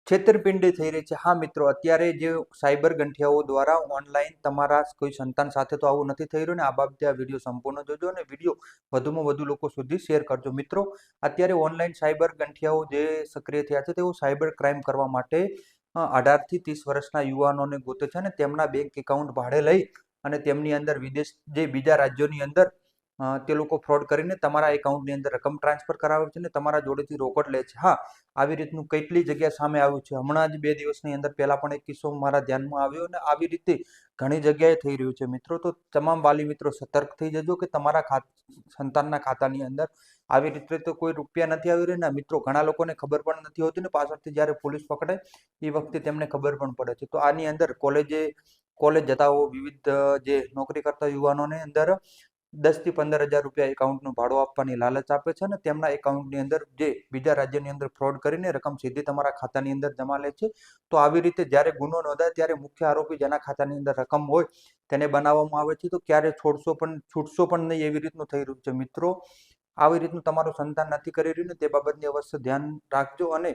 છેતરપિંડી થઈ રહી છે। હા મિત્રો, અત્યારે જે સાયબર ગંઠિયાઓ દ્વારા ઓનલાઈન તમારા કોઈ સંતાન સાથે તો આવું નથી થઈ રહ્યું ને, આ બાબતે આ વિડીયો સંપૂર્ણ જોજો અને વિડીયો વધુમાં વધુ લોકો સુધી શેર કરજો। મિત્રો, અત્યારે ઓનલાઈન સાયબર ગંઠિયાઓ જે સક્રિય થયા છે તેઓ સાયબર ક્રાઇમ કરવા માટે 18 થી 30 વર્ષના યુવાનોને ગોતે છે અને તેમના બેંક એકાઉન્ટ ભાડે લઈ અને તેમની અંદર વિદેશ જે બીજા રાજ્યોની અંદર તે લોકો ફ્રોડ કરીને તમારા એકાઉન્ટની અંદર રકમ ટ્રાન્સફર કરાવે છે અને તમારા જોડેથી રોકડ લે છે। હા, આવી રીતનું કેટલી જગ્યા સામે આવ્યું છે। હમણાં જ 2 દિવસની અંદર પહેલા પણ એક કિસ્સો મારા ધ્યાનમાં આવ્યો અને આવી રીતે ઘણી જગ્યાએ થઈ રહ્યું છે। મિત્રો, તો તમામ વાલી મિત્રો સતર્ક થઈ જજો કે તમારા સંતાનના ખાતાની અંદર આવી રીતે તો કોઈ રૂપિયા નથી આવી રહ્યા ને। મિત્રો, ઘણા લોકોને ખબર પણ નથી હોતી ને, પાછળથી જ્યારે પોલીસ પકડે એ વખતે તેમને ખબર પણ પડે છે। તો આની અંદર કોલેજ જતા હો, વિવિધ જે નોકરી કરતા યુવાનોને અંદર 10 થી 15 હજાર રૂપિયા એકાઉન્ટનું ભાડું આપવાની લાલચ આપે છે અને તેમના એકાઉન્ટની અંદર જે બીજા રાજ્યની અંદર ફ્રોડ કરીને રકમ સીધી તમારા ખાતાની અંદર જમા લે છે। તો આવી રીતે જ્યારે ગુનો નોંધાય ત્યારે મુખ્ય આરોપી જેના ખાતાની અંદર રકમ હોય તેને બનાવવામાં આવે છે। તો ક્યારે છૂટશો પણ નહીં, એવી રીતનું થઈ રહ્યું છે। મિત્રો, આવી રીતનું તમારું સંતાન નથી કરી રહ્યું ને, તે બાબતની અવશ્ય ધ્યાન રાખજો। અને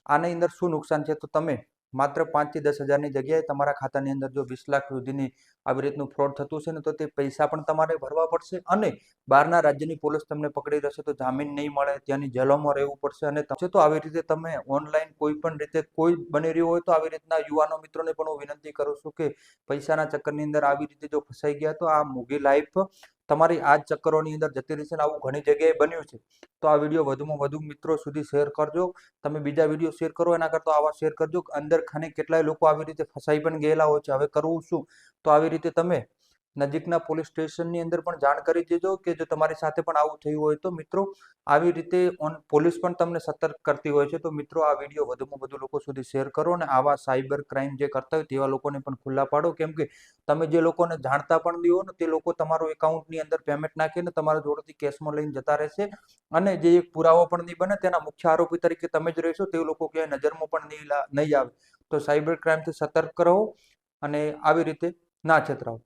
આની અંદર શું નુકસાન છે, તો તમે માત્ર 5 થી 10 હજારની જગ્યાએ તમારા ખાતાની અંદર જો 20 લાખ સુધીની આવી રીતનું ફ્રોડ થતું છે ને, તો તે પૈસા પણ તમારે ભરવા પડશે અને બહારના રાજ્યની પોલીસ તમને પકડી રહેશે તો જામીન નહીં મળે, ત્યાંની જેલોમાં રહેવું પડશે। અને તો આવી રીતે તમે ઓનલાઈન કોઈ પણ રીતે કોઈ બની રહ્યું હોય તો આવી રીતના યુવાનો મિત્રોને પણ હું વિનંતી કરું છું કે પૈસાના ચક્કરની અંદર આવી રીતે જો ફસાઈ ગયા તો આ મોંઘી લાઈફ તમારી આ જ ચક્કરોની અંદર જતી રહેશે ને આવું ઘણી જગ્યાએ બન્યું છે। તો આ વિડીયો વધુમાં વધુ મિત્રો સુધી શેર કરજો। તમે બીજા વિડીયો શેર કરો એના કરતાં આવા શેર કરજો। અંદર ખાને કેટલાય લોકો આવી રીતે ફસાઈ પણ ગયેલા હોય છે। હવે કરવું શું? તો આવી રીતે તમે નજીકના પોલીસ સ્ટેશનની અંદર પણ જાણ કરી દેજો કે જો તમારી સાથે પણ આવું થયું હોય તો। મિત્રો, આવી રીતે પોલીસ પણ તમને સતર્ક કરતી હોય છે। તો મિત્રો, આ વિડીયો વધુમાં વધુ લોકો સુધી શેર કરો અને આવા સાયબર ક્રાઇમ જે કરતા હોય તેવા લોકોને પણ ખુલ્લા પાડો। કેમ કે તમે જે લોકોને જાણતા પણ દો ને, તે લોકો તમારો એકાઉન્ટની અંદર પેમેન્ટ નાખીને તમારા જોડેથી કેશમાં લઈને જતા રહેશે અને જે એક પુરાવો પણ નહીં બને, તેના મુખ્ય આરોપી તરીકે તમે જ રહેશો। તે લોકો ક્યાંય નજરમાં પણ નહીં આવે। તો સાયબર ક્રાઇમથી સતર્ક રહો અને આવી રીતે ના છેતરાઓ।